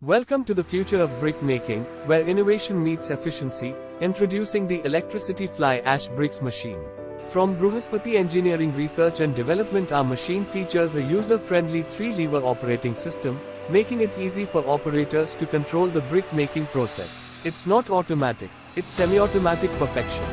Welcome to the future of brick making, where innovation meets efficiency, introducing the electricity fly ash bricks machine. From Bruhaspati Engineering Research and Development, our machine features a user-friendly 3-lever operating system, making it easy for operators to control the brick making process. It's not automatic, it's semi-automatic perfection.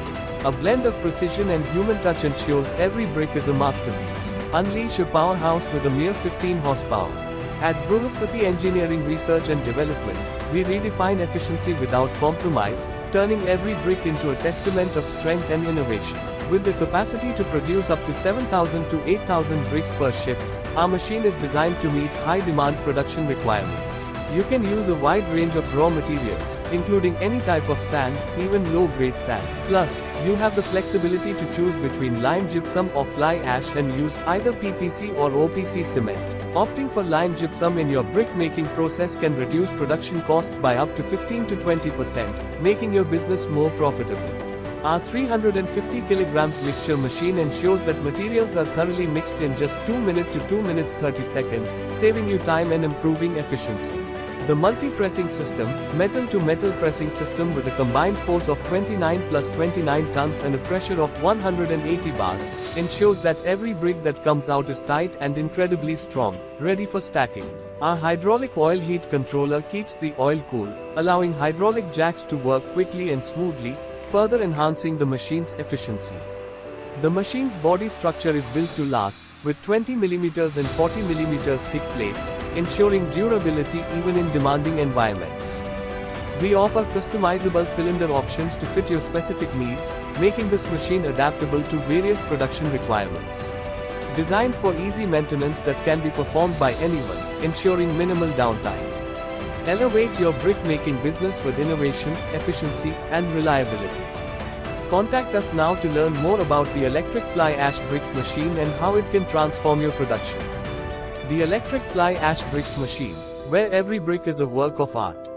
A blend of precision and human touch ensures every brick is a masterpiece. Unleash a powerhouse with a mere 15 horsepower. At Bruhaspati Engineering Research and Development, we redefine efficiency without compromise, turning every brick into a testament of strength and innovation. With the capacity to produce up to 7,000 to 8,000 bricks per shift, our machine is designed to meet high-demand production requirements. You can use a wide range of raw materials, including any type of sand, even low-grade sand. Plus, you have the flexibility to choose between lime gypsum or fly ash and use either PPC or OPC cement. Opting for lime gypsum in your brick-making process can reduce production costs by up to 15 to 20%, making your business more profitable. Our 350 kg mixture machine ensures that materials are thoroughly mixed in just 2 minutes to 2 minutes 30 seconds, saving you time and improving efficiency. The multi-pressing system, metal-to-metal pressing system with a combined force of 29 plus 29 tons and a pressure of 180 bars, ensures that every brick that comes out is tight and incredibly strong, ready for stacking. Our hydraulic oil heat controller keeps the oil cool, allowing hydraulic jacks to work quickly and smoothly, further enhancing the machine's efficiency. The machine's body structure is built to last, with 20 mm and 40 mm thick plates, ensuring durability even in demanding environments. We offer customizable cylinder options to fit your specific needs, making this machine adaptable to various production requirements. Designed for easy maintenance that can be performed by anyone, ensuring minimal downtime. Elevate your brick-making business with innovation, efficiency, and reliability. Contact us now to learn more about the electric fly ash bricks machine and how it can transform your production. The electric fly ash bricks machine, where every brick is a work of art.